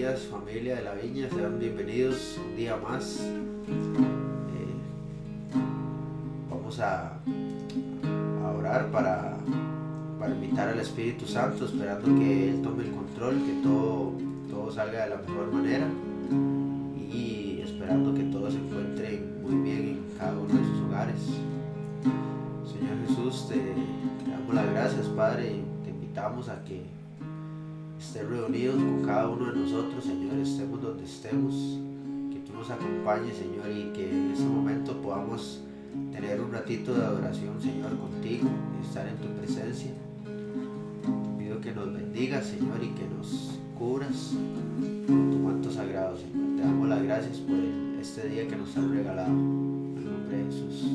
días, familia de la Viña, sean bienvenidos un día más. Vamos a orar para invitar al Espíritu Santo, esperando que Él tome el control, que todo salga de la mejor manera y esperando que todos se encuentren muy bien en cada uno de sus hogares. Señor Jesús, te damos las gracias, Padre, y te invitamos a que estés reunidos con cada uno de nosotros, Señor, estemos donde estemos, que tú nos acompañes, Señor, y que en este momento podamos tener un ratito de adoración, Señor, contigo, y estar en tu presencia. Te pido que nos bendigas, Señor, y que nos cubras con tu manto sagrado, Señor. Te damos las gracias por este día que nos has regalado, en el nombre de Jesús.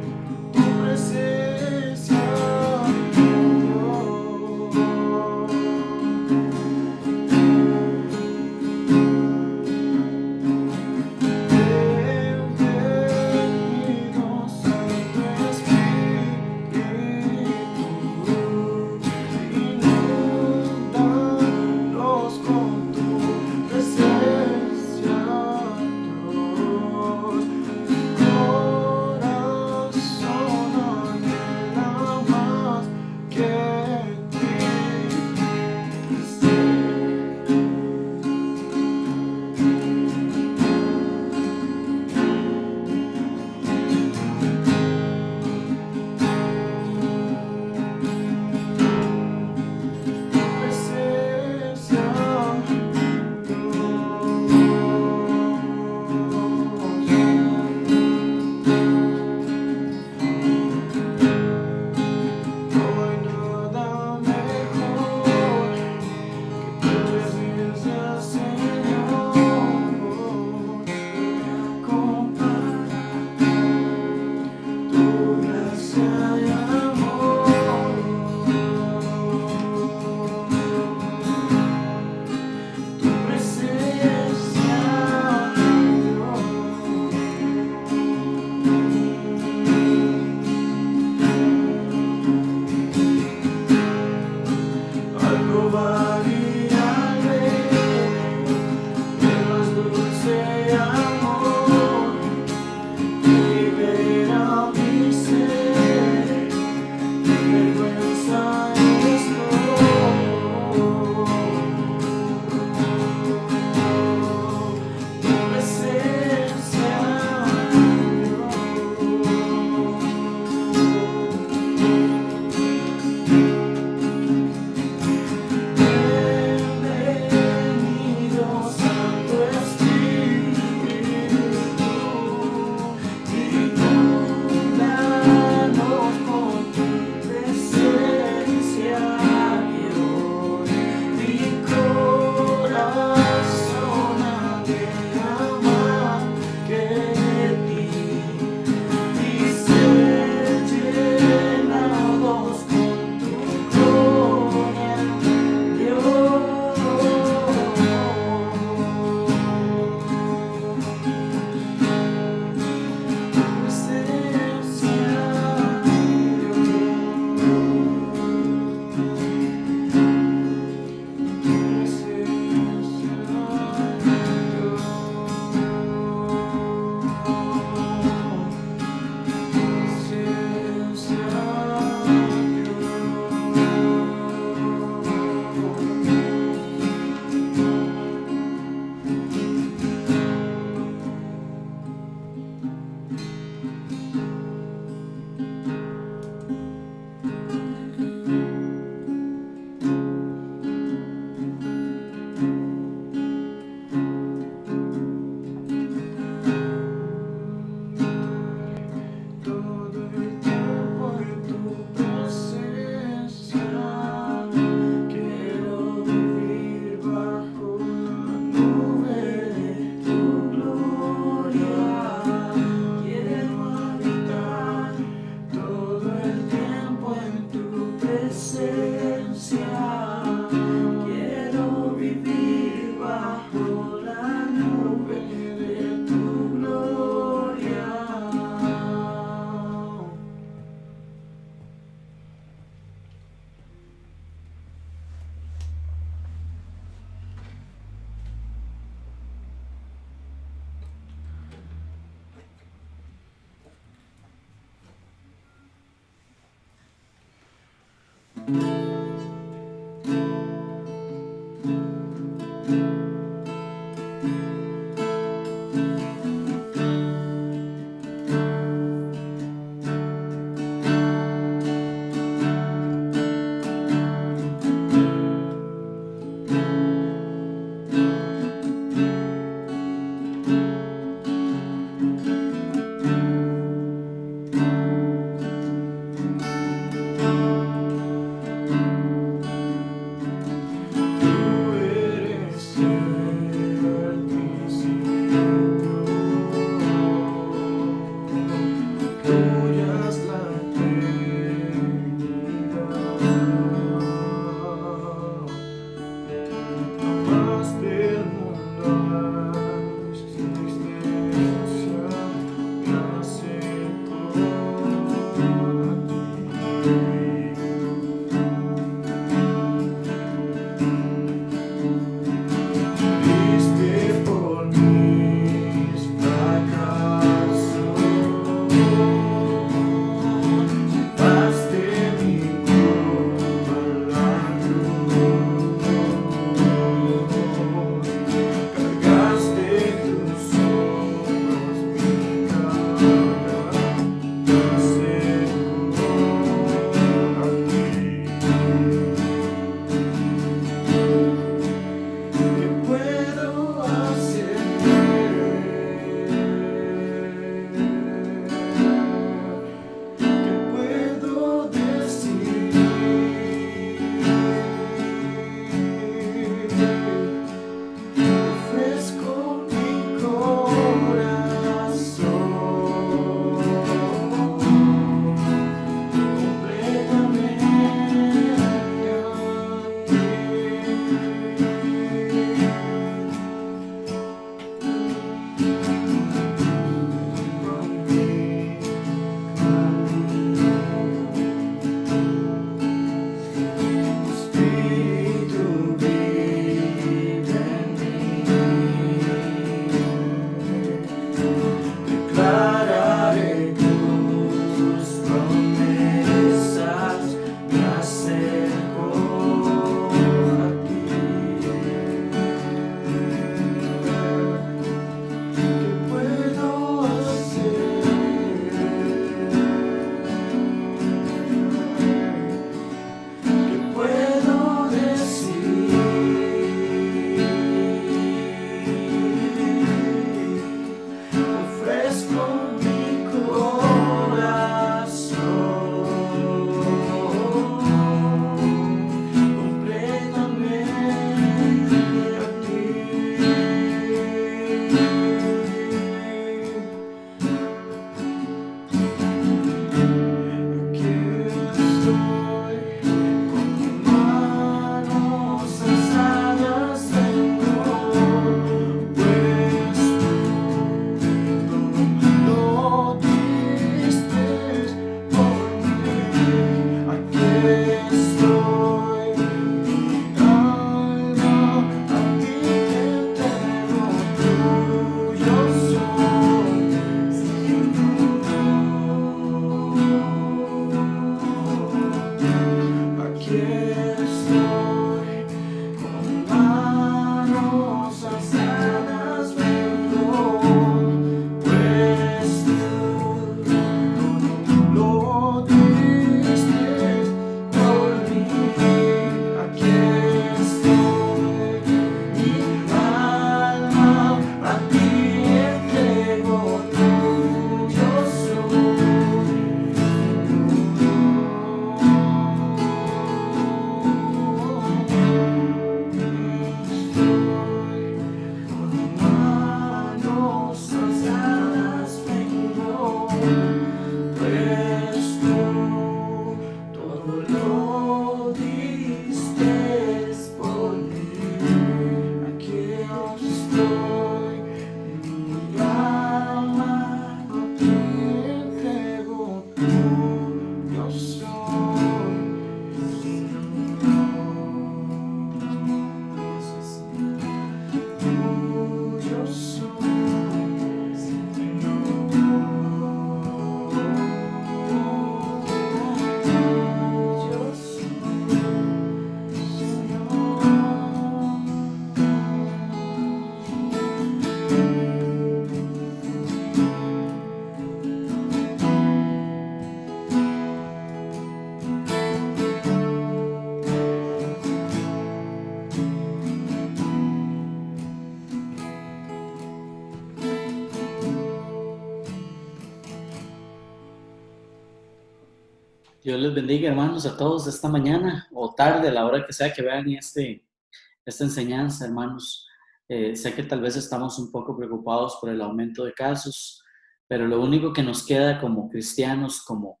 Dios les bendiga, hermanos, a todos esta mañana o tarde, a la hora que sea que vean esta enseñanza, hermanos. Sé que tal vez estamos un poco preocupados por el aumento de casos, pero lo único que nos queda como cristianos, como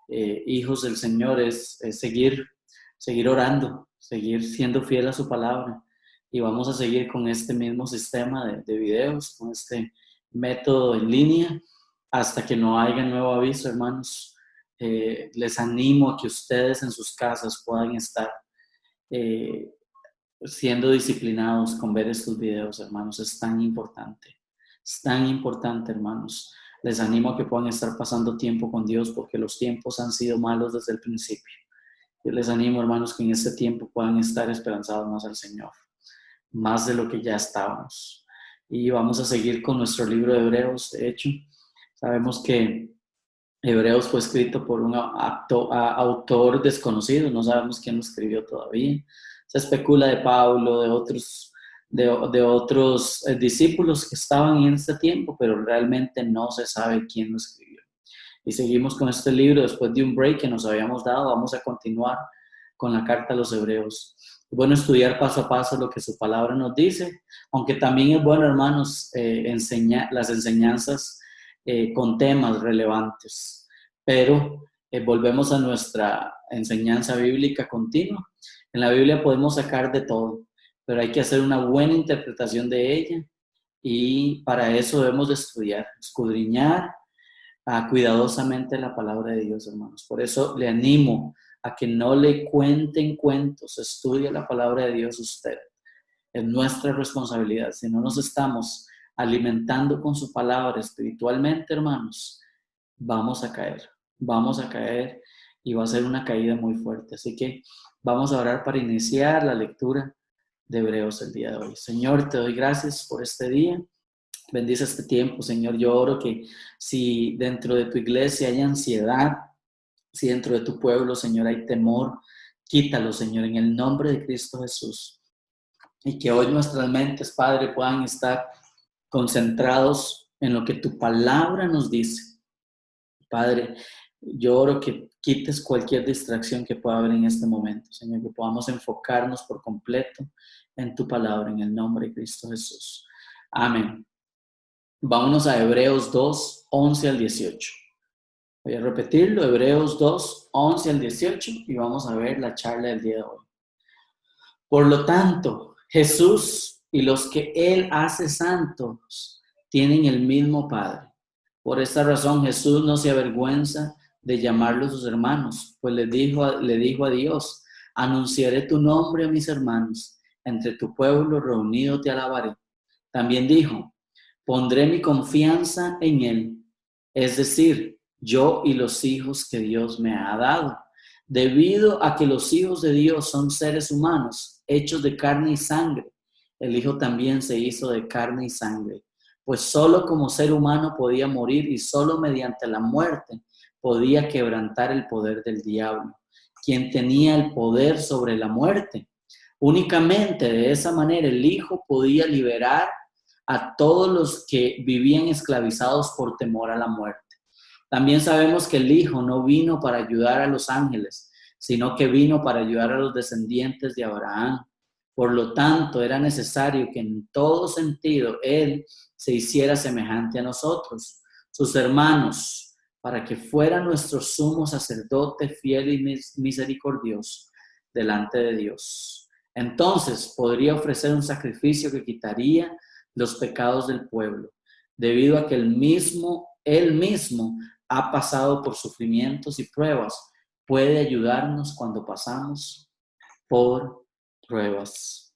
hijos del Señor, es seguir orando, seguir siendo fiel a su palabra. Y vamos a seguir con este mismo sistema de videos, con este método en línea, hasta que no haya nuevo aviso, hermanos. Les animo a que ustedes en sus casas puedan estar eh, siendo disciplinados con ver estos videos, hermanos. Es tan importante, hermanos. Les animo a que puedan estar pasando tiempo con Dios, porque los tiempos han sido malos desde el principio. Yo les animo, hermanos, que en este tiempo puedan estar esperanzados más al Señor, más de lo que ya estábamos. Y vamos a seguir con nuestro libro de Hebreos. De hecho, sabemos que Hebreos fue escrito por un autor desconocido, no sabemos quién lo escribió todavía. Se especula de Pablo, de otros discípulos que estaban en este tiempo, pero realmente no se sabe quién lo escribió. Y seguimos con este libro después de un break que nos habíamos dado. Vamos a continuar con la carta a los Hebreos. Es bueno estudiar paso a paso lo que su palabra nos dice, aunque también es bueno, hermanos, enseñar las enseñanzas con temas relevantes. Pero volvemos a nuestra enseñanza bíblica continua. En la Biblia podemos sacar de todo, pero hay que hacer una buena interpretación de ella, y para eso debemos de estudiar, escudriñar cuidadosamente la palabra de Dios, hermanos. Por eso le animo a que no le cuenten cuentos, estudie la palabra de Dios usted. Es nuestra responsabilidad. Si no nos estamos alimentando con su palabra espiritualmente, hermanos, vamos a caer y va a ser una caída muy fuerte. Así que vamos a orar para iniciar la lectura de Hebreos el día de hoy. Señor, te doy gracias por este día. Bendice este tiempo, Señor. Yo oro que si dentro de tu iglesia hay ansiedad, si dentro de tu pueblo, Señor, hay temor, quítalo, Señor, en el nombre de Cristo Jesús. Y que hoy nuestras mentes, Padre, puedan estar concentrados en lo que tu palabra nos dice. Padre, yo oro que quites cualquier distracción que pueda haber en este momento, Señor, que podamos enfocarnos por completo en tu palabra, en el nombre de Cristo Jesús. Amén. Vámonos a Hebreos 2, 11 al 18. Voy a repetirlo, Hebreos 2, 11 al 18, y vamos a ver la charla del día de hoy. Por lo tanto, Jesús y los que Él hace santos tienen el mismo Padre. Por esta razón Jesús no se avergüenza de llamarlos sus hermanos, pues le dijo a Dios: anunciaré tu nombre a mis hermanos, entre tu pueblo reunido te alabaré. También dijo: pondré mi confianza en Él, es decir, yo y los hijos que Dios me ha dado. Debido a que los hijos de Dios son seres humanos, hechos de carne y sangre, el Hijo también se hizo de carne y sangre, pues solo como ser humano podía morir, y solo mediante la muerte podía quebrantar el poder del diablo, quien tenía el poder sobre la muerte. Únicamente de esa manera el Hijo podía liberar a todos los que vivían esclavizados por temor a la muerte. También sabemos que el Hijo no vino para ayudar a los ángeles, sino que vino para ayudar a los descendientes de Abraham. Por lo tanto, era necesario que en todo sentido Él se hiciera semejante a nosotros, sus hermanos, para que fuera nuestro sumo sacerdote fiel y misericordioso delante de Dios. Entonces podría ofrecer un sacrificio que quitaría los pecados del pueblo, debido a que él mismo ha pasado por sufrimientos y pruebas. Puede ayudarnos cuando pasamos por pruebas.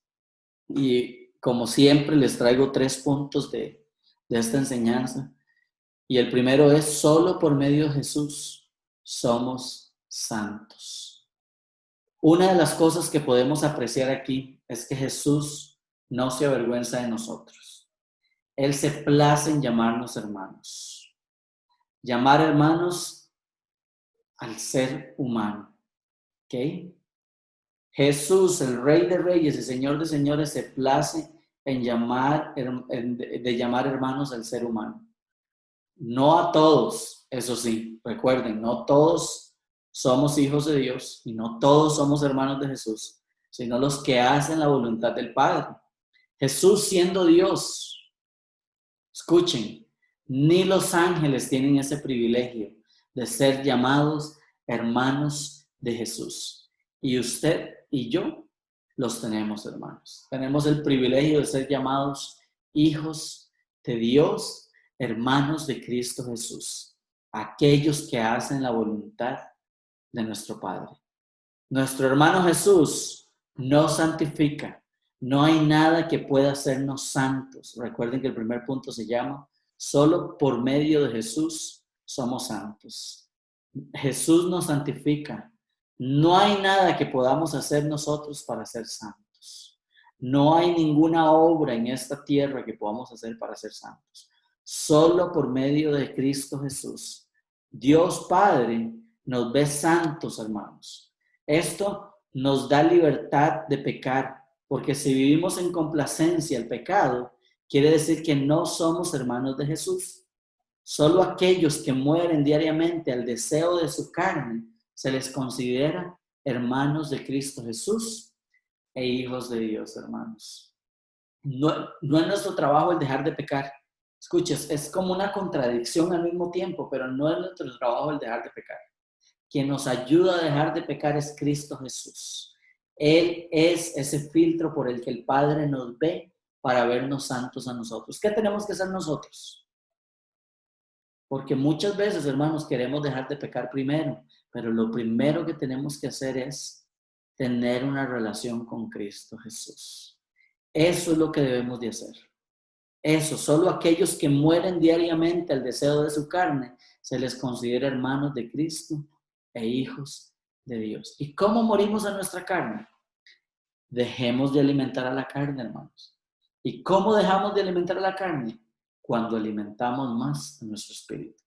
Y como siempre les traigo 3 puntos de esta enseñanza. Y el primero es: solo por medio de Jesús somos santos. Una de las cosas que podemos apreciar aquí es que Jesús no se avergüenza de nosotros. Él se place en llamarnos hermanos. Llamar hermanos al ser humano. ¿Ok? Jesús, el Rey de Reyes y Señor de Señores, se place en llamar hermanos al ser humano. No a todos, eso sí, recuerden, no todos somos hijos de Dios y no todos somos hermanos de Jesús, sino los que hacen la voluntad del Padre. Jesús siendo Dios, escuchen, ni los ángeles tienen ese privilegio de ser llamados hermanos de Jesús. Y usted y yo los tenemos, hermanos. Tenemos el privilegio de ser llamados hijos de Dios, hermanos de Cristo Jesús, aquellos que hacen la voluntad de nuestro Padre. Nuestro hermano Jesús nos santifica. No hay nada que pueda hacernos santos. Recuerden que el primer punto se llama, solo por medio de Jesús somos santos. Jesús nos santifica. No hay nada que podamos hacer nosotros para ser santos. No hay ninguna obra en esta tierra que podamos hacer para ser santos. Solo por medio de Cristo Jesús. Dios Padre nos ve santos, hermanos. Esto nos da libertad de pecar, porque si vivimos en complacencia el pecado, quiere decir que no somos hermanos de Jesús. Solo aquellos que mueren diariamente al deseo de su carne se les considera hermanos de Cristo Jesús e hijos de Dios, hermanos. No es nuestro trabajo el dejar de pecar. Escuches, es como una contradicción al mismo tiempo, pero no es nuestro trabajo el dejar de pecar. Quien nos ayuda a dejar de pecar es Cristo Jesús. Él es ese filtro por el que el Padre nos ve para vernos santos a nosotros. ¿Qué tenemos que hacer nosotros? Porque muchas veces, hermanos, queremos dejar de pecar primero, pero lo primero que tenemos que hacer es tener una relación con Cristo Jesús. Eso es lo que debemos de hacer. Eso, solo aquellos que mueren diariamente al deseo de su carne, se les considera hermanos de Cristo e hijos de Dios. ¿Y cómo morimos a nuestra carne? Dejemos de alimentar a la carne, hermanos. ¿Y cómo dejamos de alimentar a la carne? Cuando alimentamos más a nuestro espíritu.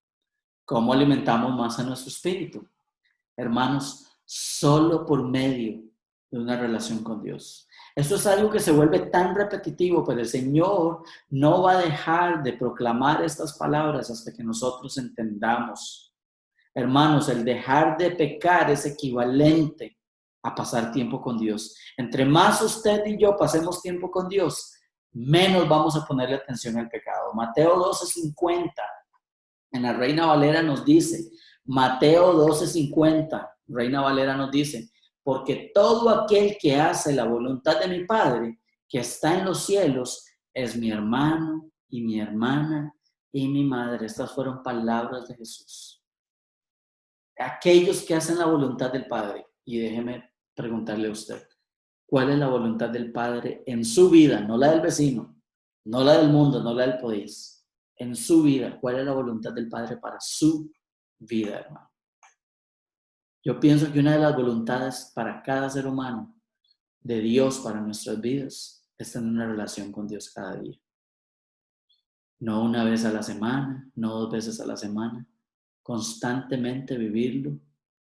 ¿Cómo alimentamos más a nuestro espíritu? Hermanos, solo por medio de una relación con Dios. Esto es algo que se vuelve tan repetitivo, pero el Señor no va a dejar de proclamar estas palabras hasta que nosotros entendamos. Hermanos, el dejar de pecar es equivalente a pasar tiempo con Dios. Entre más usted y yo pasemos tiempo con Dios, menos vamos a ponerle atención al pecado. Mateo 12:50, en la Reina Valera nos dice, Mateo 12:50, Reina Valera nos dice, porque todo aquel que hace la voluntad de mi Padre, que está en los cielos, es mi hermano y mi hermana y mi madre. Estas fueron palabras de Jesús. Aquellos que hacen la voluntad del Padre, y déjeme preguntarle a usted, ¿cuál es la voluntad del Padre en su vida? No la del vecino, no la del mundo, no la del país. En su vida, ¿cuál es la voluntad del Padre para su vida, hermano? Yo pienso que una de las voluntades para cada ser humano, de Dios para nuestras vidas, es tener una relación con Dios cada día. No una vez a la semana, no 2 veces a la semana, constantemente vivirlo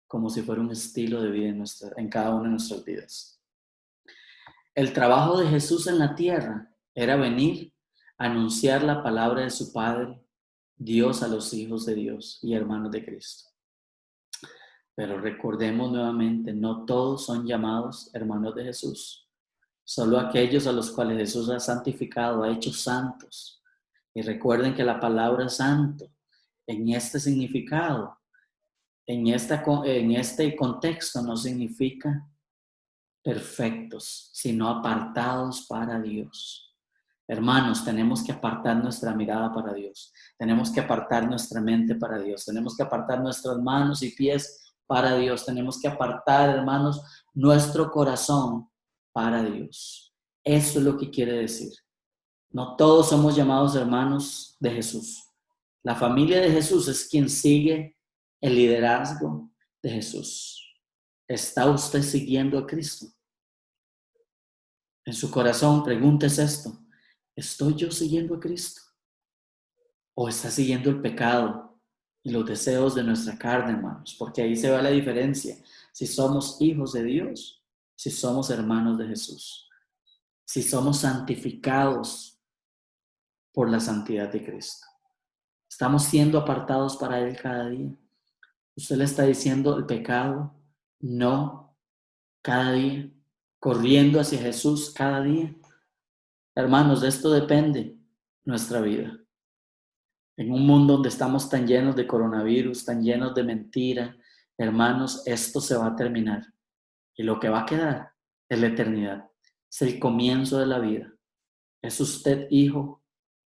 como si fuera un estilo de vida en cada una de nuestras vidas. El trabajo de Jesús en la tierra era venir a anunciar la palabra de su Padre, Dios a los hijos de Dios y hermanos de Cristo. Pero recordemos nuevamente, no todos son llamados hermanos de Jesús. Solo aquellos a los cuales Jesús ha santificado, ha hecho santos. Y recuerden que la palabra santo, en este significado, en este contexto, no significa perfectos, sino apartados para Dios. Hermanos, tenemos que apartar nuestra mirada para Dios. Tenemos que apartar nuestra mente para Dios. Tenemos que apartar nuestras manos y pies para Dios. Tenemos que apartar, hermanos, nuestro corazón para Dios. Eso es lo que quiere decir. No todos somos llamados hermanos de Jesús. La familia de Jesús es quien sigue el liderazgo de Jesús. ¿Está usted siguiendo a Cristo? En su corazón, pregúntese esto. ¿Estoy yo siguiendo a Cristo? ¿O está siguiendo el pecado y los deseos de nuestra carne, hermanos? Porque ahí se ve la diferencia. Si somos hijos de Dios, si somos hermanos de Jesús, si somos santificados por la santidad de Cristo. Estamos siendo apartados para Él cada día. Usted le está diciendo el pecado no cada día, corriendo hacia Jesús cada día. Hermanos, de esto depende nuestra vida. En un mundo donde estamos tan llenos de coronavirus, tan llenos de mentira, hermanos, esto se va a terminar. Y lo que va a quedar es la eternidad. Es el comienzo de la vida. ¿Es usted hijo,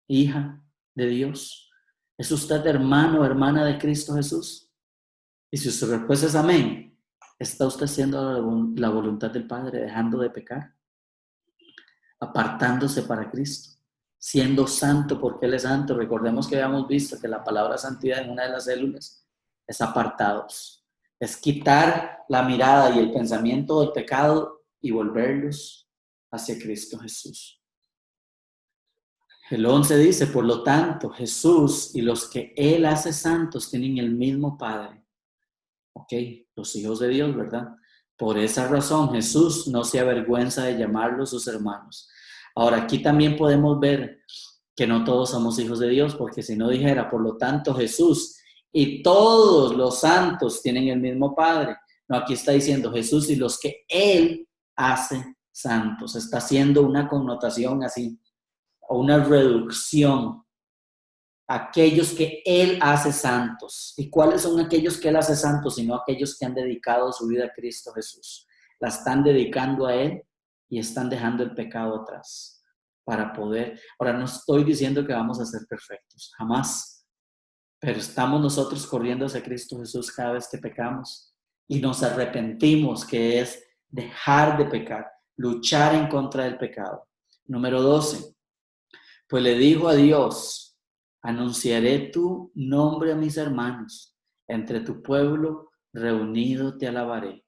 hija de Dios? ¿Es usted hermano, hermana de Cristo Jesús? Y si su respuesta es amén, ¿está usted haciendo la voluntad del Padre, dejando de pecar, apartándose para Cristo, siendo santo porque Él es santo? Recordemos que habíamos visto que la palabra santidad en una de las células es apartados, es quitar la mirada y el pensamiento del pecado y volverlos hacia Cristo Jesús. El 11 dice, por lo tanto, Jesús y los que Él hace santos tienen el mismo Padre. Ok, los hijos de Dios, ¿verdad? Por esa razón Jesús no se avergüenza de llamarlos sus hermanos. Ahora, aquí también podemos ver que no todos somos hijos de Dios, porque si no dijera, por lo tanto, Jesús y todos los santos tienen el mismo Padre. No, aquí está diciendo Jesús y los que Él hace santos. Está haciendo una connotación así, o una reducción. Aquellos que Él hace santos. ¿Y cuáles son aquellos que Él hace santos? Sino aquellos que han dedicado su vida a Cristo Jesús. La están dedicando a Él y están dejando el pecado atrás para poder. Ahora, no estoy diciendo que vamos a ser perfectos, jamás. Pero estamos nosotros corriendo hacia Cristo Jesús cada vez que pecamos y nos arrepentimos, que es dejar de pecar, luchar en contra del pecado. Número 12. Pues le dijo a Dios, anunciaré tu nombre a mis hermanos, entre tu pueblo reunido te alabaré.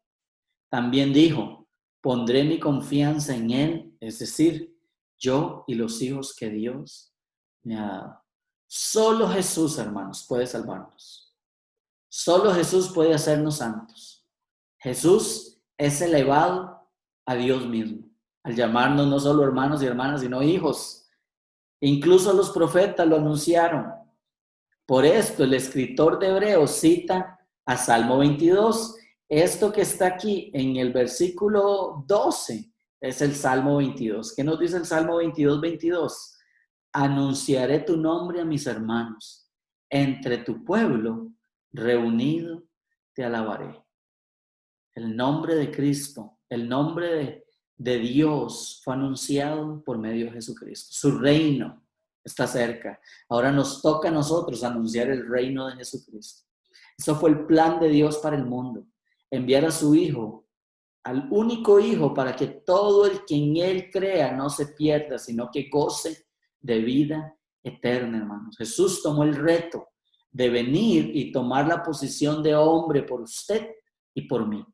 También dijo, pondré mi confianza en Él, es decir, yo y los hijos que Dios me ha dado. Solo Jesús, hermanos, puede salvarnos. Solo Jesús puede hacernos santos. Jesús es elevado a Dios mismo, al llamarnos no solo hermanos y hermanas, sino hijos. Incluso los profetas lo anunciaron. Por esto el escritor de Hebreos cita a Salmo 22. Esto que está aquí en el versículo 12 es el Salmo 22. ¿Qué nos dice el Salmo 22:22? Anunciaré tu nombre a mis hermanos. Entre tu pueblo reunido te alabaré. El nombre de Cristo, el nombre de Dios fue anunciado por medio de Jesucristo. Su reino está cerca. Ahora nos toca a nosotros anunciar el reino de Jesucristo. Eso fue el plan de Dios para el mundo. Enviar a su Hijo, al único Hijo, para que todo el que en Él crea no se pierda, sino que goce de vida eterna, hermanos. Jesús tomó el reto de venir y tomar la posición de hombre por usted y por mí.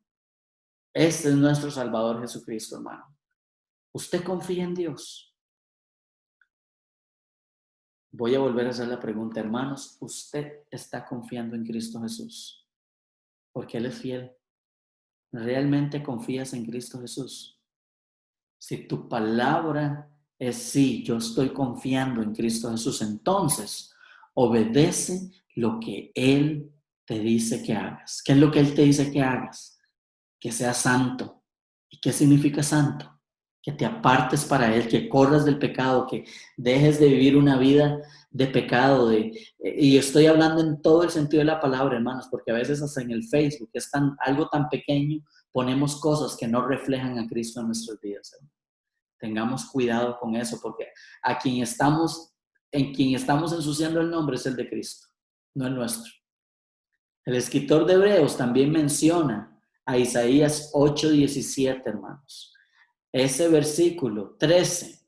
Este es nuestro Salvador Jesucristo, hermano. ¿Usted confía en Dios? Voy a volver a hacer la pregunta, hermanos. ¿Usted está confiando en Cristo Jesús? Porque Él es fiel. ¿Realmente confías en Cristo Jesús? Si tu palabra es sí, yo estoy confiando en Cristo Jesús, entonces obedece lo que Él te dice que hagas. ¿Qué es lo que Él te dice que hagas? Que seas santo. ¿Y qué significa santo? Que te apartes para Él, que corras del pecado, que dejes de vivir una vida de pecado. Y estoy hablando en todo el sentido de la palabra, hermanos, porque a veces hasta en el Facebook es algo tan pequeño, ponemos cosas que no reflejan a Cristo en nuestras vidas. Tengamos cuidado con eso, porque en quien estamos ensuciando el nombre es el de Cristo, no el nuestro. El escritor de Hebreos también menciona a Isaías 8:17, hermanos. Ese versículo 13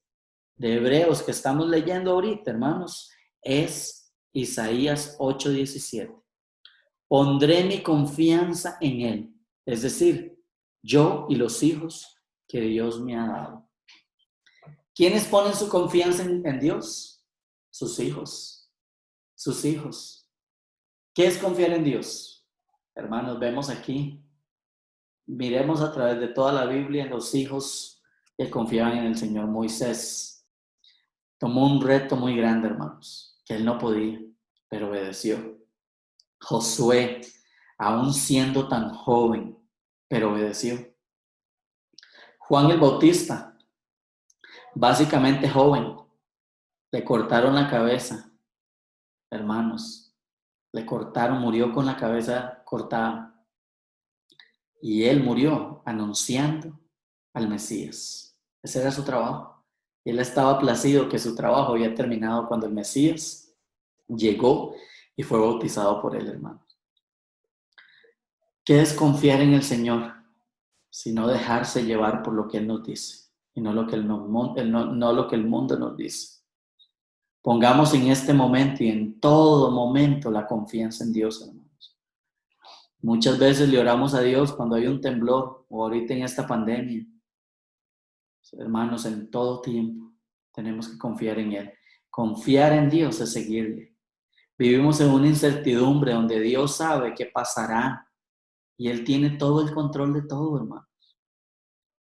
de Hebreos que estamos leyendo ahorita, hermanos, es Isaías 8:17. Pondré mi confianza en Él, es decir, yo y los hijos que Dios me ha dado. ¿Quiénes ponen su confianza en Dios? Sus hijos. Sus hijos. ¿Qué es confiar en Dios? Hermanos, vemos aquí, miremos a través de toda la Biblia los hijos que confiaban en el Señor. Moisés tomó un reto muy grande, hermanos, que él no podía, pero obedeció. Josué, aún siendo tan joven, pero obedeció. Juan el Bautista, básicamente joven, le cortaron la cabeza, hermanos, le cortaron, murió con la cabeza cortada, y él murió anunciando al Mesías. Ese era su trabajo. Él estaba placido que su trabajo había terminado cuando el Mesías llegó y fue bautizado por él, hermano. ¿Qué es confiar en el Señor? Sino dejarse llevar por lo que Él nos dice y no lo que no lo que el mundo nos dice. Pongamos en este momento y en todo momento la confianza en Dios, hermanos. Muchas veces le oramos a Dios cuando hay un temblor o ahorita en esta pandemia. Hermanos, en todo tiempo tenemos que confiar en Él. Confiar en Dios es seguirle. Vivimos en una incertidumbre donde Dios sabe qué pasará y Él tiene todo el control de todo, hermano.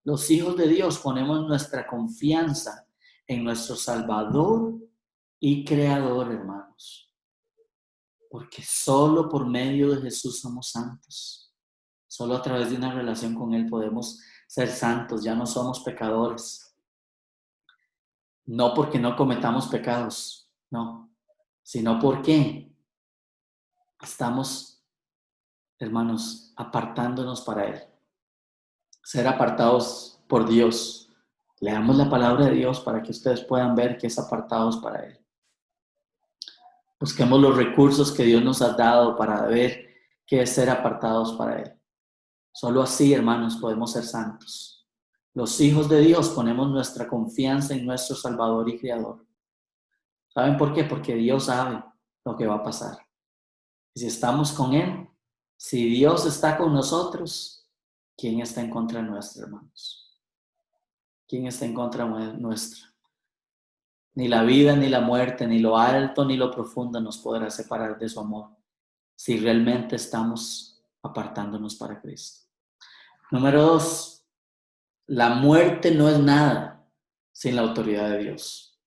Los hijos de Dios ponemos nuestra confianza en nuestro Salvador y Creador, hermanos. Porque solo por medio de Jesús somos santos. Solo a través de una relación con Él podemos ser santos, ya no somos pecadores. No porque no cometamos pecados, no, sino porque estamos, hermanos, apartándonos para Él. Ser apartados por Dios. Leamos la palabra de Dios para que ustedes puedan ver que es apartados para Él. Busquemos los recursos que Dios nos ha dado para ver qué es ser apartados para Él. Solo así, hermanos, podemos ser santos. Los hijos de Dios ponemos nuestra confianza en nuestro Salvador y Creador. ¿Saben por qué? Porque Dios sabe lo que va a pasar. Y si estamos con Él, si Dios está con nosotros, ¿quién está en contra nuestra, hermanos? ¿Quién está en contra nuestra? Ni la vida, ni la muerte, ni lo alto, ni lo profundo nos podrá separar de su amor, si realmente estamos apartándonos para Cristo. Número 2, la muerte no es nada sin la autoridad de Dios.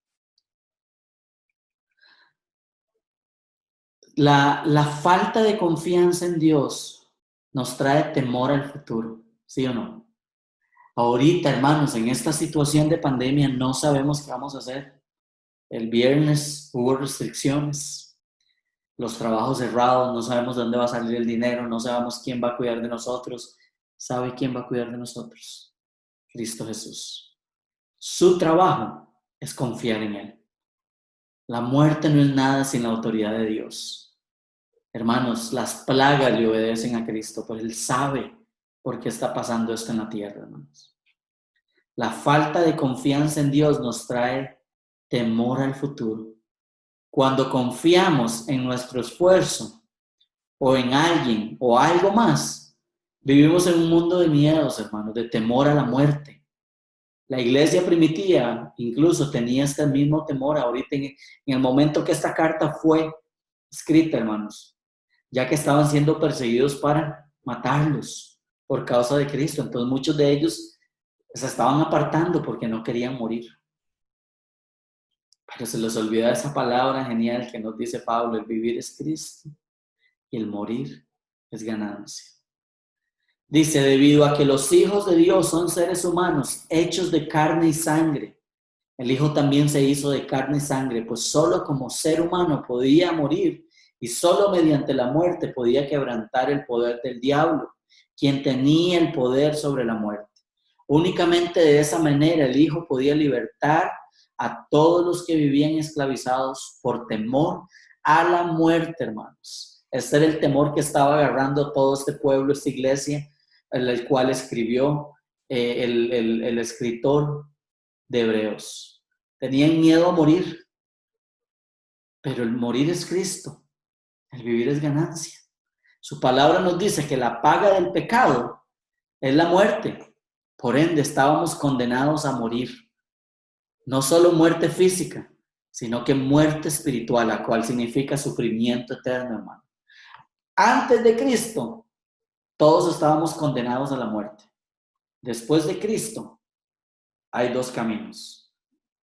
La falta de confianza en Dios nos trae temor al futuro, ¿sí o no? Ahorita, hermanos, en esta situación de pandemia no sabemos qué vamos a hacer. El viernes hubo restricciones, los trabajos cerrados, no sabemos dónde va a salir el dinero, no sabemos quién va a cuidar de nosotros. ¿Sabe quién va a cuidar de nosotros? Cristo Jesús. Su trabajo es confiar en Él. La muerte no es nada sin la autoridad de Dios. Hermanos, las plagas le obedecen a Cristo, pero Él sabe por qué está pasando esto en la tierra, hermanos. La falta de confianza en Dios nos trae temor al futuro. Cuando confiamos en nuestro esfuerzo o en alguien o algo más, vivimos en un mundo de miedos, hermanos, de temor a la muerte. La iglesia primitiva incluso tenía este mismo temor ahorita en el momento que esta carta fue escrita, hermanos, ya que estaban siendo perseguidos para matarlos por causa de Cristo. Entonces muchos de ellos se estaban apartando porque no querían morir. Pero se les olvida esa palabra genial que nos dice Pablo: el vivir es Cristo y el morir es ganancia. Dice: debido a que los hijos de Dios son seres humanos hechos de carne y sangre, el Hijo también se hizo de carne y sangre, pues solo como ser humano podía morir y solo mediante la muerte podía quebrantar el poder del diablo, quien tenía el poder sobre la muerte. Únicamente de esa manera el Hijo podía libertar a todos los que vivían esclavizados por temor a la muerte, hermanos. Este era el temor que estaba agarrando todo este pueblo, esta iglesia, en el cual escribió el escritor de Hebreos. Tenían miedo a morir, pero el morir es Cristo, el vivir es ganancia. Su palabra nos dice que la paga del pecado es la muerte. Por ende, estábamos condenados a morir. No solo muerte física, sino que muerte espiritual, la cual significa sufrimiento eterno, hermano. Antes de Cristo, todos estábamos condenados a la muerte. Después de Cristo, hay dos caminos: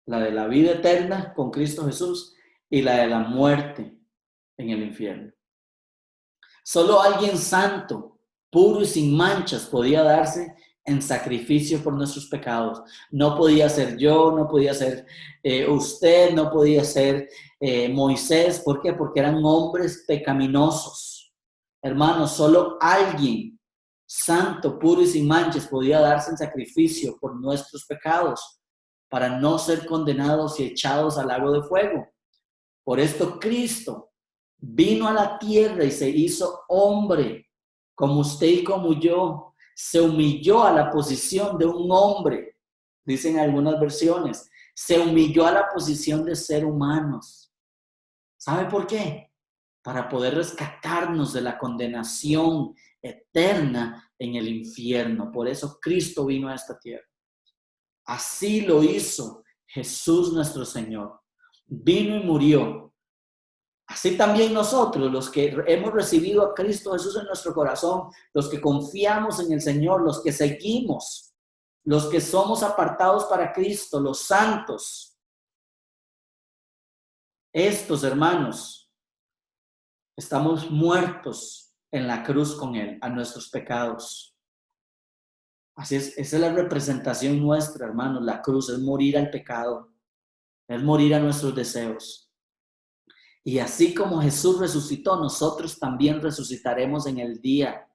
la de la vida eterna con Cristo Jesús y la de la muerte en el infierno. Solo alguien santo, puro y sin manchas podía darse en sacrificio por nuestros pecados. No podía ser yo, no podía ser usted, no podía ser Moisés. ¿Por qué? Porque eran hombres pecaminosos. Hermanos, solo alguien santo, puro y sin manchas podía darse en sacrificio por nuestros pecados para no ser condenados y echados al lago de fuego. Por esto Cristo vino a la tierra y se hizo hombre, como usted y como yo. Se humilló a la posición de un hombre, dicen algunas versiones. Se humilló a la posición de ser humanos. ¿Sabe por qué? Para poder rescatarnos de la condenación eterna en el infierno. Por eso Cristo vino a esta tierra. Así lo hizo Jesús nuestro Señor. Vino y murió. Así también nosotros, los que hemos recibido a Cristo Jesús en nuestro corazón, los que confiamos en el Señor, los que seguimos, los que somos apartados para Cristo, los santos, estos hermanos, estamos muertos en la cruz con Él, a nuestros pecados. Así es, esa es la representación nuestra, hermanos. La cruz es morir al pecado, es morir a nuestros deseos. Y así como Jesús resucitó, nosotros también resucitaremos en el día.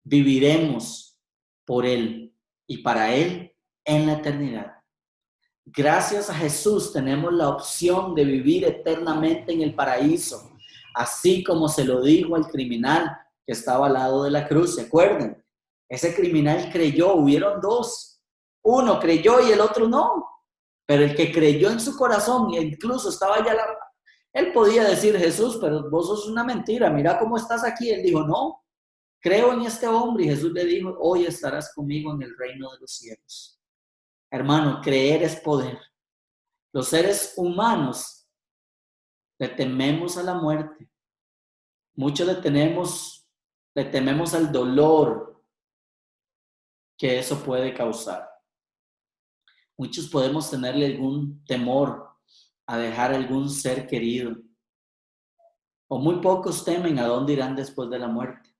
Viviremos por Él y para Él en la eternidad. Gracias a Jesús tenemos la opción de vivir eternamente en el paraíso, así como se lo dijo al criminal que estaba al lado de la cruz. ¿Se acuerdan? Ese criminal creyó, hubieron dos. Uno creyó y el otro no. Pero el que creyó en su corazón, e incluso estaba ya él podía decir, Jesús, pero vos sos una mentira, mira cómo estás aquí. Él dijo, no, creo en este hombre. Y Jesús le dijo, hoy estarás conmigo en el reino de los cielos. Hermano, creer es poder. Los seres humanos le tememos a la muerte. Muchos le tememos al dolor que eso puede causar. Muchos podemos tenerle algún temor a dejar algún ser querido. O muy pocos temen a dónde irán después de la muerte.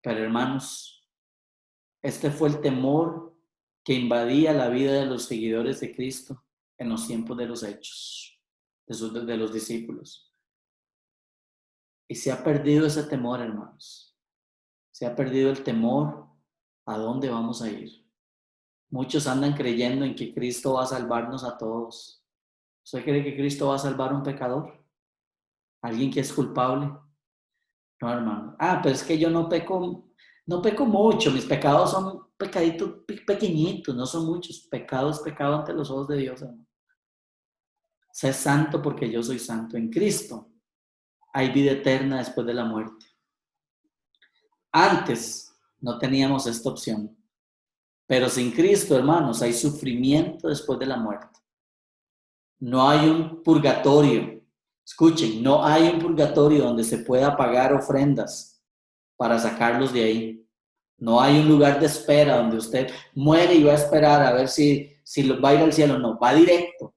Pero hermanos, este fue el temor que invadía la vida de los seguidores de Cristo en los tiempos de los hechos, de los discípulos. Y se ha perdido ese temor, hermanos. Se ha perdido el temor a dónde vamos a ir. Muchos andan creyendo en que Cristo va a salvarnos a todos. ¿Usted cree que Cristo va a salvar a un pecador? ¿Alguien que es culpable? No, hermano. Pero es que yo no peco mucho. Mis pecados son pecaditos pequeñitos, no son muchos. Pecado es pecado ante los ojos de Dios, hermano. Sé santo porque yo soy santo. En Cristo hay vida eterna después de la muerte. Antes no teníamos esta opción. Pero sin Cristo, hermanos, hay sufrimiento después de la muerte. No hay un purgatorio. Escuchen, no hay un purgatorio donde se pueda pagar ofrendas para sacarlos de ahí. No hay un lugar de espera donde usted muere y va a esperar a ver si va a ir al cielo. No, va directo.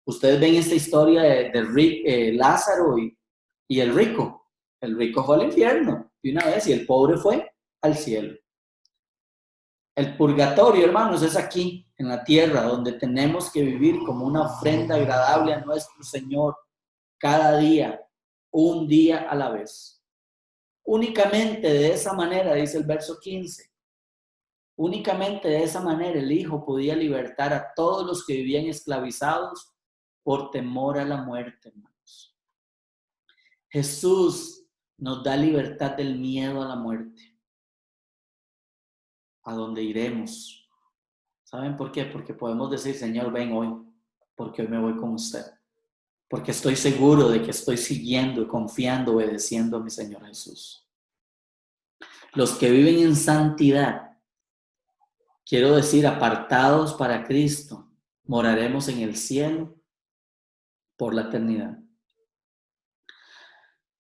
Ustedes ven esta historia de Lázaro y el rico. El rico fue al infierno de una vez y el pobre fue al cielo. El purgatorio, hermanos, es aquí, en la tierra, donde tenemos que vivir como una ofrenda agradable a nuestro Señor cada día, un día a la vez. Únicamente de esa manera, dice el verso 15, únicamente de esa manera el Hijo podía libertar a todos los que vivían esclavizados por temor a la muerte, hermanos. Jesús nos da libertad del miedo a la muerte. ¿A dónde iremos? ¿Saben por qué? Porque podemos decir, Señor, ven hoy, porque hoy me voy con usted. Porque estoy seguro de que estoy siguiendo, confiando, obedeciendo a mi Señor Jesús. Los que viven en santidad, quiero decir, apartados para Cristo, moraremos en el cielo por la eternidad.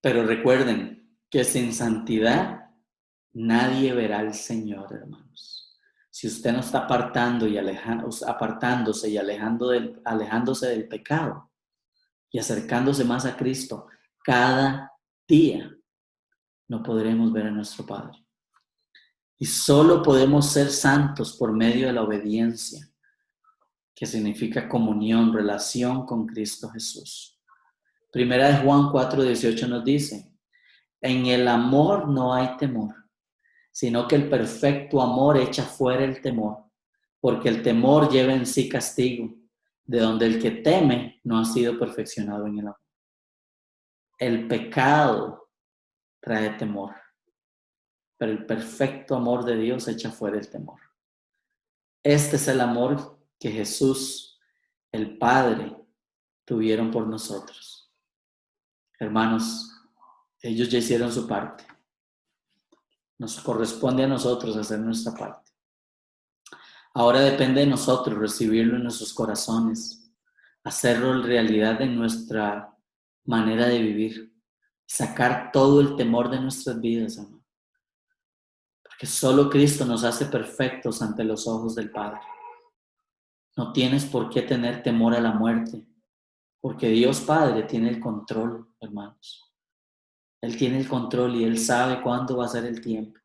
Pero recuerden que sin santidad nadie verá al Señor, hermanos. Si usted no está apartándose y alejándose del pecado y acercándose más a Cristo cada día, no podremos ver a nuestro Padre. Y solo podemos ser santos por medio de la obediencia, que significa comunión, relación con Cristo Jesús. Primera de Juan 4:18 nos dice: en el amor no hay temor, sino que el perfecto amor echa fuera el temor, porque el temor lleva en sí castigo, de donde el que teme no ha sido perfeccionado en el amor. El pecado trae temor, pero el perfecto amor de Dios echa fuera el temor. Este es el amor que Jesús, el Padre, tuvieron por nosotros. Hermanos, ellos ya hicieron su parte. Nos corresponde a nosotros hacer nuestra parte. Ahora depende de nosotros recibirlo en nuestros corazones, hacerlo realidad en nuestra manera de vivir, sacar todo el temor de nuestras vidas, hermano. Porque solo Cristo nos hace perfectos ante los ojos del Padre. No tienes por qué tener temor a la muerte, porque Dios Padre tiene el control, hermanos. Él tiene el control y Él sabe cuándo va a ser el tiempo.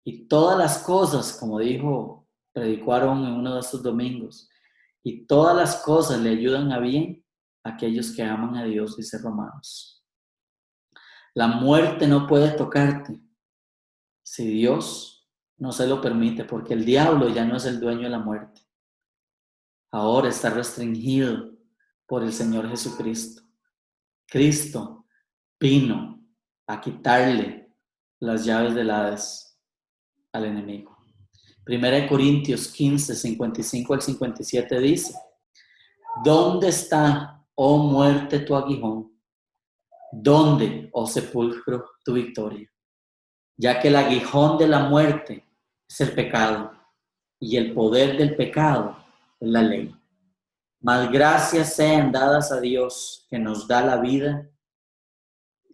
Y todas las cosas, como predicó Aarón en uno de estos domingos, y todas las cosas le ayudan a bien a aquellos que aman a Dios, dice Romanos. La muerte no puede tocarte si Dios no se lo permite, porque el diablo ya no es el dueño de la muerte. Ahora está restringido por el Señor Jesucristo. Cristo vino a quitarle las llaves del Hades al enemigo. Primera de Corintios 15, 55 al 57 dice: ¿dónde está, oh muerte, tu aguijón? ¿Dónde, oh sepulcro, tu victoria? Ya que el aguijón de la muerte es el pecado, y el poder del pecado es la ley. Mas gracias sean dadas a Dios, que nos da la vida,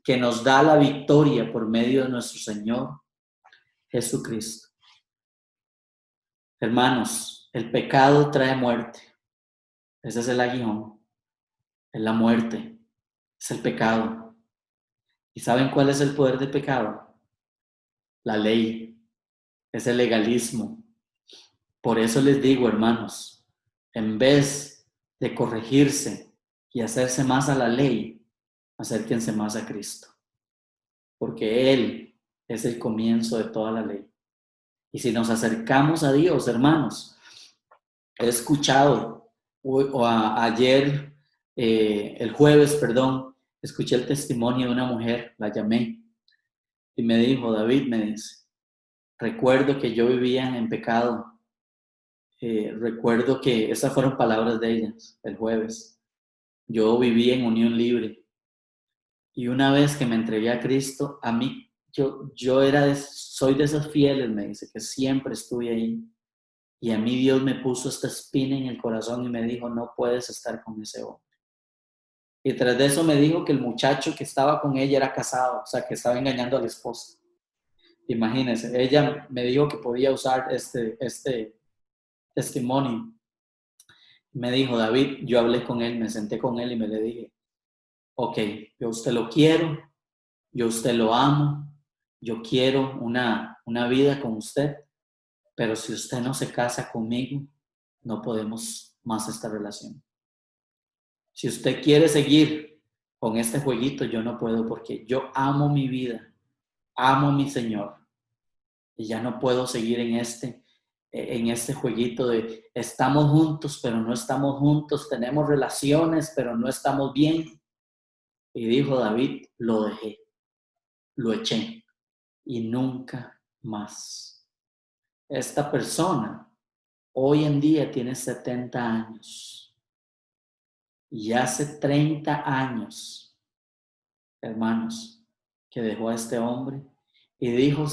que nos da la victoria por medio de nuestro Señor Jesucristo. Hermanos, el pecado trae muerte. Ese es el aguijón, es la muerte, es el pecado. ¿Y saben cuál es el poder del pecado? La ley, es el legalismo. Por eso les digo, hermanos, en vez de corregirse y hacerse más a la ley, acérquense más a Cristo, porque Él es el comienzo de toda la ley. Y si nos acercamos a Dios, hermanos, he escuchado ayer, el jueves, perdón, escuché el testimonio de una mujer, la llamé y me dijo: David, me dice, recuerdo que yo vivía en pecado. Recuerdo que esas fueron palabras de ellas el jueves. Yo vivía en unión libre y una vez que me entregué a Cristo, a mí, soy de esas fieles, me dice, que siempre estuve ahí. Y a mí Dios me puso esta espina en el corazón y me dijo: no puedes estar con ese hombre. Y tras de eso me dijo que el muchacho que estaba con ella era casado, o sea, que estaba engañando a la esposa. Imagínense, ella me dijo que podía usar este testimonio. Me dijo: David, yo hablé con él, me senté con él y me le dije: ok, yo a usted lo quiero, yo a usted lo amo, yo quiero una vida con usted, pero si usted no se casa conmigo, no podemos más esta relación. Si usted quiere seguir con este jueguito, yo no puedo, porque yo amo mi vida, amo a mi Señor, y ya no puedo seguir en este jueguito de estamos juntos, pero no estamos juntos, tenemos relaciones, pero no estamos bien. Y dijo David: lo dejé, lo eché, y nunca más. Esta persona hoy en día tiene 70 años, y hace 30 años, hermanos, que dejó a este hombre, y dijo,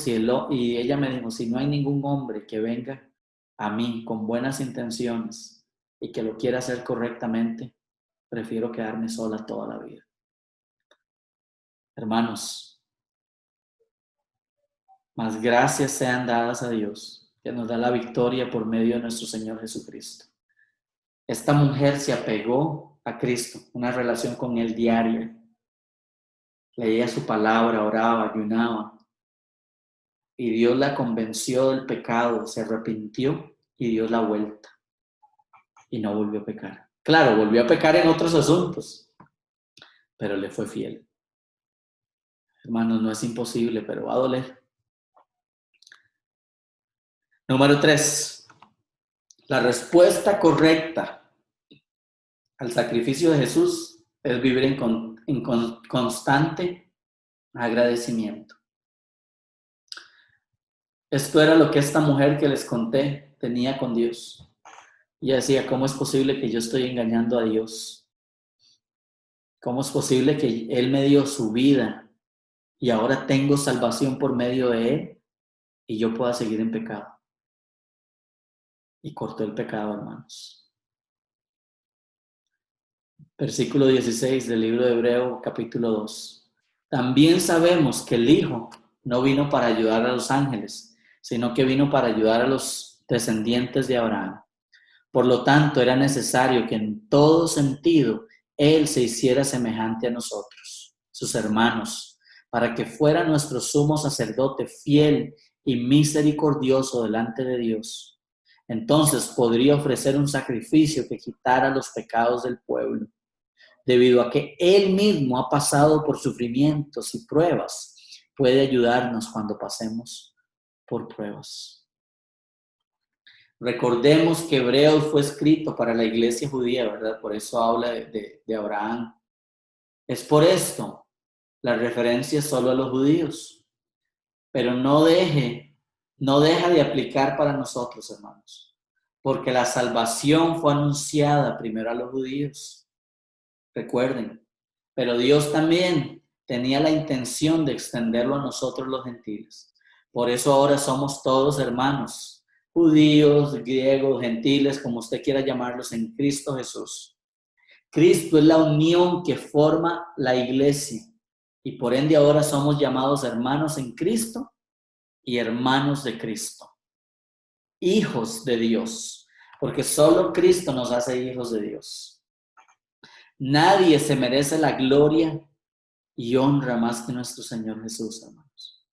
y ella me dijo: si no hay ningún hombre que venga a mí con buenas intenciones y que lo quiera hacer correctamente, prefiero quedarme sola toda la vida. Hermanos, más gracias sean dadas a Dios, que nos da la victoria por medio de nuestro Señor Jesucristo. Esta mujer se apegó a Cristo, una relación con Él diaria. leía su palabra, oraba, ayunaba. Y Dios la convenció del pecado, se arrepintió y dio la vuelta. Y no volvió a pecar. Claro, volvió a pecar en otros asuntos, pero le fue fiel. Hermanos, no es imposible, pero va a doler. Número 3. La respuesta correcta al sacrificio de Jesús es vivir en constante agradecimiento. Esto era lo que esta mujer que les conté tenía con Dios. Ella decía, ¿cómo es posible que yo estoy engañando a Dios? ¿Cómo es posible que Él me dio su vida y ahora tengo salvación por medio de Él y yo pueda seguir en pecado? Y cortó el pecado, hermanos. Versículo 16 del libro de Hebreo, capítulo 2. También sabemos que el Hijo no vino para ayudar a los ángeles, sino que vino para ayudar a los descendientes de Abraham. Por lo tanto, era necesario que en todo sentido Él se hiciera semejante a nosotros, sus hermanos, para que fuera nuestro sumo sacerdote fiel y misericordioso delante de Dios. Entonces podría ofrecer un sacrificio que quitara los pecados del pueblo. Debido a que Él mismo ha pasado por sufrimientos y pruebas, puede ayudarnos cuando pasemos por pruebas. Recordemos que Hebreos fue escrito para la iglesia judía, ¿verdad? Por eso habla de Abraham. Es por esto la referencia solo a los judíos, pero no deja de aplicar para nosotros, hermanos, porque la salvación fue anunciada primero a los judíos. Recuerden, pero Dios también tenía la intención de extenderlo a nosotros los gentiles. Por eso ahora somos todos hermanos, judíos, griegos, gentiles, como usted quiera llamarlos, en Cristo Jesús. Cristo es la unión que forma la iglesia y por ende ahora somos llamados hermanos en Cristo y hermanos de Cristo, hijos de Dios, porque solo Cristo nos hace hijos de Dios. Nadie se merece la gloria y honra más que nuestro Señor Jesús, hermanos.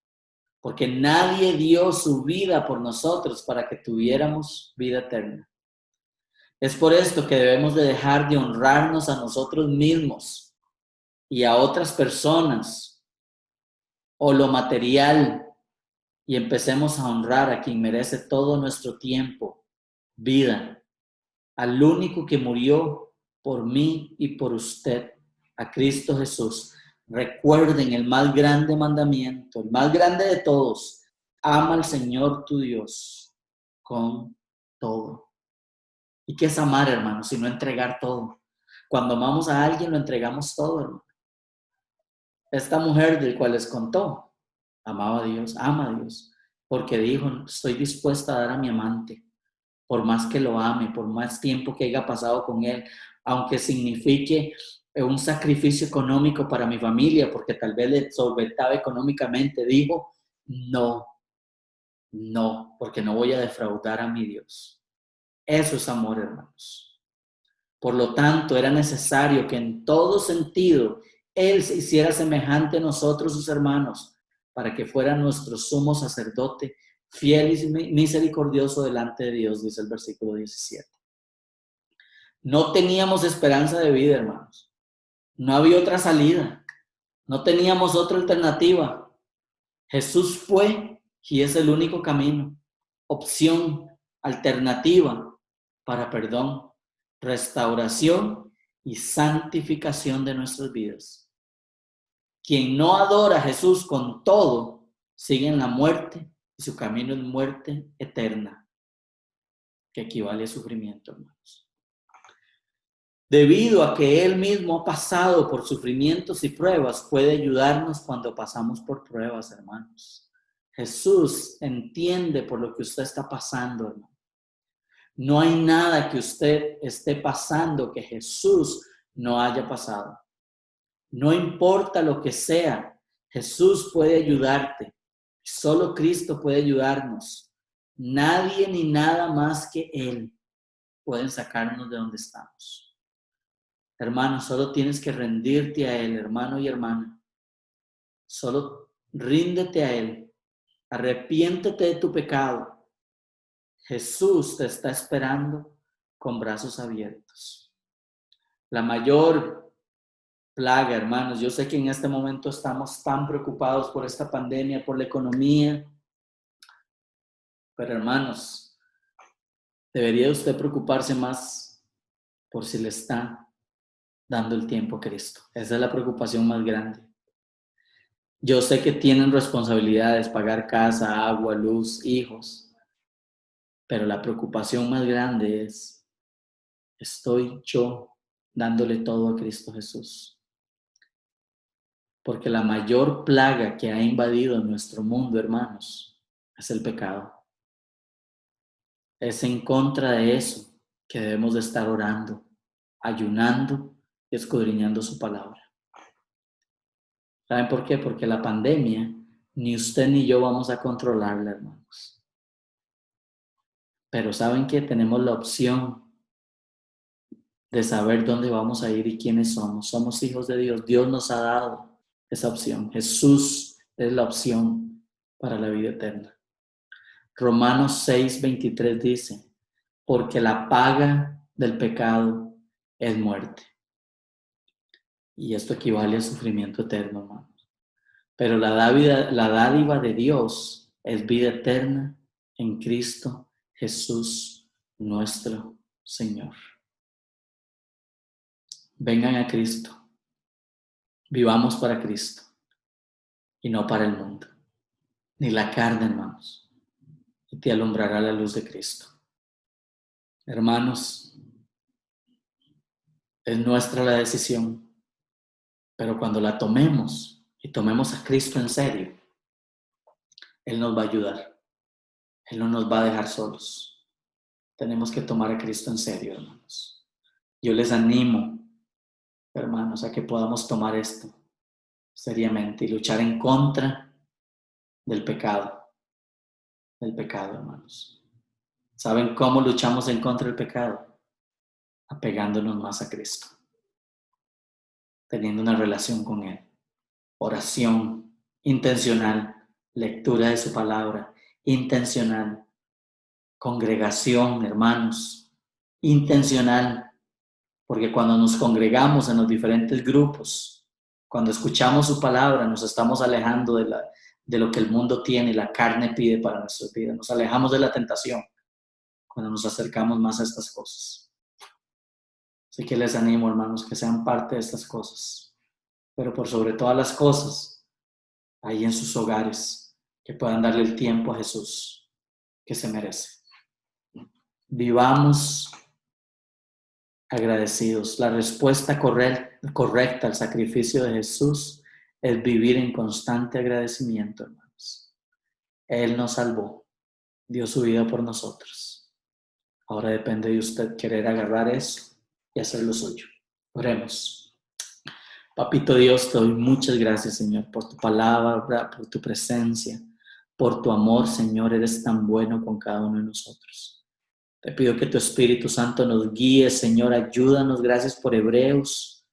Porque nadie dio su vida por nosotros para que tuviéramos vida eterna. Es por esto que debemos de dejar de honrarnos a nosotros mismos y a otras personas o lo material y empecemos a honrar a quien merece todo nuestro tiempo, vida, al único que murió por mí y por usted, a Cristo Jesús. Recuerden el más grande mandamiento, el más grande de todos. Ama al Señor tu Dios con todo. ¿Y qué es amar, hermano? Sino entregar todo. Cuando amamos a alguien, lo entregamos todo, hermano. Esta mujer del cual les contó, amaba a Dios, ama a Dios, porque dijo, estoy dispuesta a dar a mi amante, por más que lo ame, por más tiempo que haya pasado con él, aunque signifique un sacrificio económico para mi familia, porque tal vez le solventaba económicamente, dijo, no, porque no voy a defraudar a mi Dios. Eso es amor, hermanos. Por lo tanto, era necesario que en todo sentido Él se hiciera semejante a nosotros, sus hermanos, para que fuera nuestro sumo sacerdote, fiel y misericordioso delante de Dios, dice el versículo 17. No teníamos esperanza de vida, hermanos. No había otra salida. No teníamos otra alternativa. Jesús fue y es el único camino, opción, alternativa para perdón, restauración y santificación de nuestras vidas. Quien no adora a Jesús con todo, sigue en la muerte y su camino es muerte eterna, que equivale a sufrimiento, hermanos. Debido a que Él mismo ha pasado por sufrimientos y pruebas, puede ayudarnos cuando pasamos por pruebas, hermanos. Jesús entiende por lo que usted está pasando, hermano. No hay nada que usted esté pasando que Jesús no haya pasado. No importa lo que sea, Jesús puede ayudarte. Solo Cristo puede ayudarnos. Nadie ni nada más que Él pueden sacarnos de donde estamos. Hermano, solo tienes que rendirte a Él, hermano y hermana. Solo ríndete a Él. Arrepiéntete de tu pecado. Jesús te está esperando con brazos abiertos. La mayor plaga, hermanos, yo sé que en este momento estamos tan preocupados por esta pandemia, por la economía, pero hermanos, debería usted preocuparse más por si le está dando el tiempo a Cristo. Esa es la preocupación más grande. Yo sé que tienen responsabilidades, pagar casa, agua, luz, hijos, pero la preocupación más grande es, ¿estoy yo dándole todo a Cristo Jesús? Porque la mayor plaga que ha invadido nuestro mundo, hermanos, es el pecado. Es en contra de eso que debemos de estar orando, ayunando y escudriñando su palabra. ¿Saben por qué? Porque la pandemia ni usted ni yo vamos a controlarla, hermanos. Pero ¿saben qué? Tenemos la opción de saber dónde vamos a ir y quiénes somos. Somos hijos de Dios. Dios nos ha dado esa opción. Jesús es la opción para la vida eterna. Romanos 6:23 dice, porque la paga del pecado es muerte. Y esto equivale a sufrimiento eterno, hermanos. Pero la dádiva de Dios es vida eterna en Cristo Jesús, nuestro Señor. Vengan a Cristo, vivamos para Cristo y no para el mundo, ni la carne, hermanos, y te alumbrará la luz de Cristo. Hermanos, es nuestra la decisión, pero cuando la tomemos y tomemos a Cristo en serio, Él nos va a ayudar, Él no nos va a dejar solos. Tenemos que tomar a Cristo en serio, hermanos. Yo les animo, hermanos, a que podamos tomar esto seriamente y luchar en contra del pecado, hermanos. ¿Saben cómo luchamos en contra del pecado? Apegándonos más a Cristo, teniendo una relación con Él, oración intencional, lectura de su palabra intencional, congregación, hermanos, intencional, porque cuando nos congregamos en los diferentes grupos, cuando escuchamos su palabra, nos estamos alejando de lo que el mundo tiene y la carne pide para nuestras vidas. Nos alejamos de la tentación cuando nos acercamos más a estas cosas. Así que les animo, hermanos, que sean parte de estas cosas. Pero por sobre todas las cosas, ahí en sus hogares, que puedan darle el tiempo a Jesús que se merece. Vivamos agradecidos. La respuesta correcta al sacrificio de Jesús es vivir en constante agradecimiento, hermanos. Él nos salvó, dio su vida por nosotros. Ahora depende de usted querer agarrar eso y hacer lo suyo. Oremos. Papito Dios, te doy muchas gracias, Señor, por tu palabra, por tu presencia, por tu amor, Señor. Eres tan bueno con cada uno de nosotros. Te pido que tu Espíritu Santo nos guíe, Señor. Ayúdanos. Gracias por Hebreos.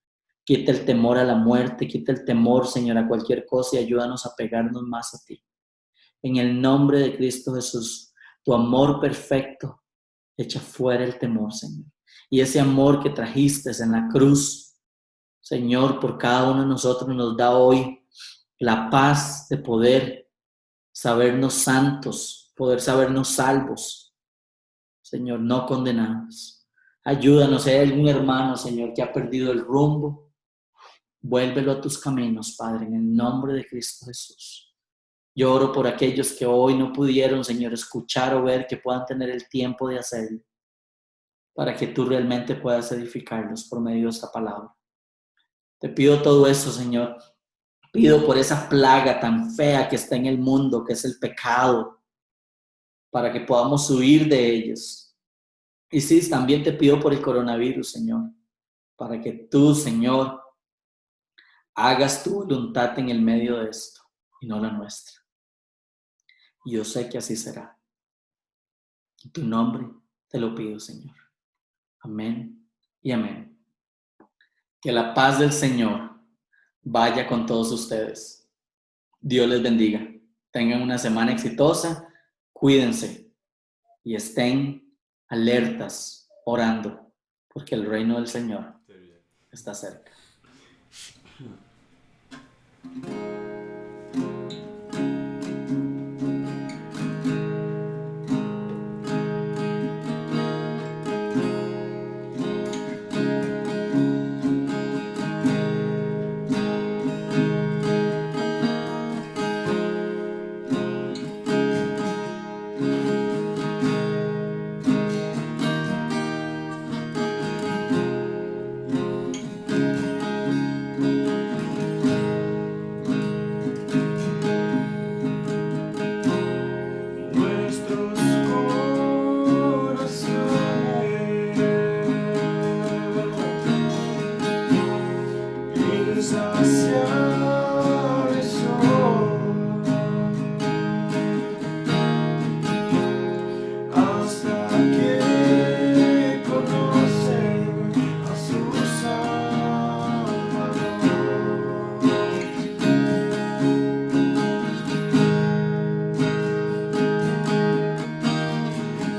Quita el temor a la muerte, quita el temor, Señor, a cualquier cosa y ayúdanos a pegarnos más a ti. En el nombre de Cristo Jesús, tu amor perfecto echa fuera el temor, Señor. Y ese amor que trajiste en la cruz, Señor, por cada uno de nosotros nos da hoy la paz de poder sabernos santos, poder sabernos salvos, Señor, no condenados. Ayúdanos, si hay algún hermano, Señor, que ha perdido el rumbo, vuélvelo a tus caminos, Padre, en el nombre de Cristo Jesús. Yo oro por aquellos que hoy no pudieron, Señor, escuchar o ver, que puedan tener el tiempo de hacerlo, para que tú realmente puedas edificarlos por medio de esta palabra. Te pido todo eso, Señor. Pido por esa plaga tan fea que está en el mundo, que es el pecado, para que podamos huir de ellos. Y sí, también te pido por el coronavirus, Señor, para que tú, Señor, hagas tu voluntad en el medio de esto y no la nuestra. Y yo sé que así será. En tu nombre te lo pido, Señor. Amén y amén. Que la paz del Señor vaya con todos ustedes. Dios les bendiga. Tengan una semana exitosa. Cuídense y estén alertas, orando, porque el reino del Señor está cerca. Nuestros corazones insaciables son hasta que conocen a su Salvador.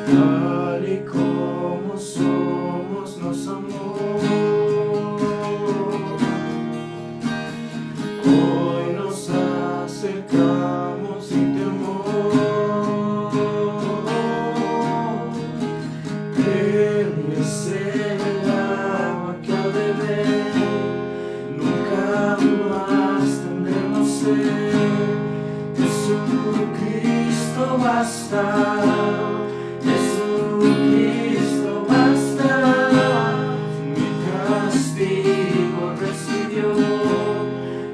Tal y como somos nos amó. Hoy nos acercamos sin temor. Él es el agua que al beber nunca más tendremos sed. Jesucristo basta. Jesucristo basta, mi castigo recibió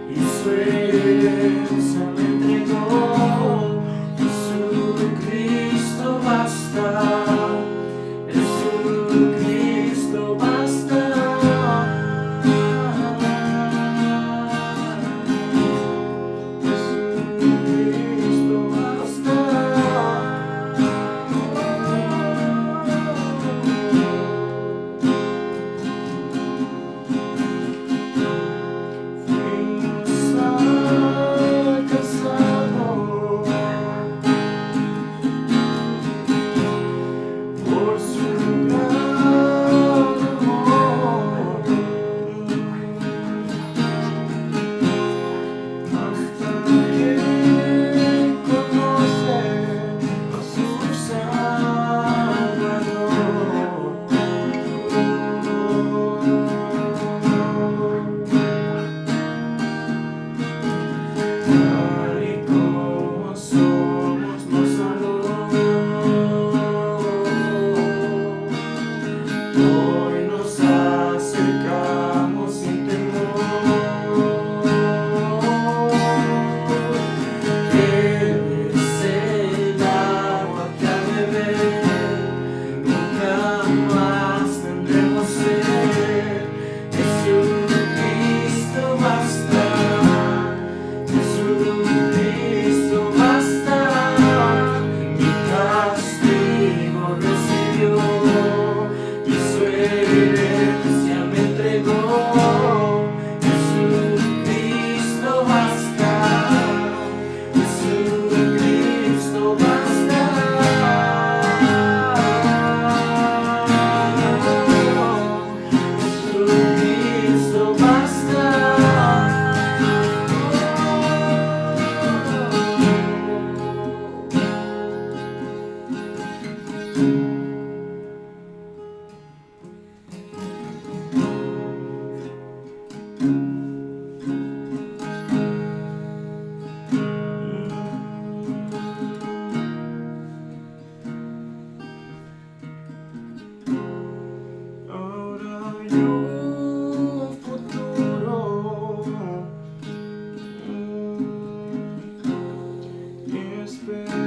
y su herencia me entregó. Jesucristo basta, Jesucristo basta. Jesucristo basta. Por su gran amor, hasta que conoce a su Tal y como somos nos amó. Hoy nos acercamos sin temor. Él es el agua que al beber nunca más tendremos sed. Jesucristo basta. Jesucristo basta, mi castigo recibió y su herencia me entregó. Jesucristo basta, Jesucristo basta. Jesucristo basta. Ahora hay un futuro y esperanza.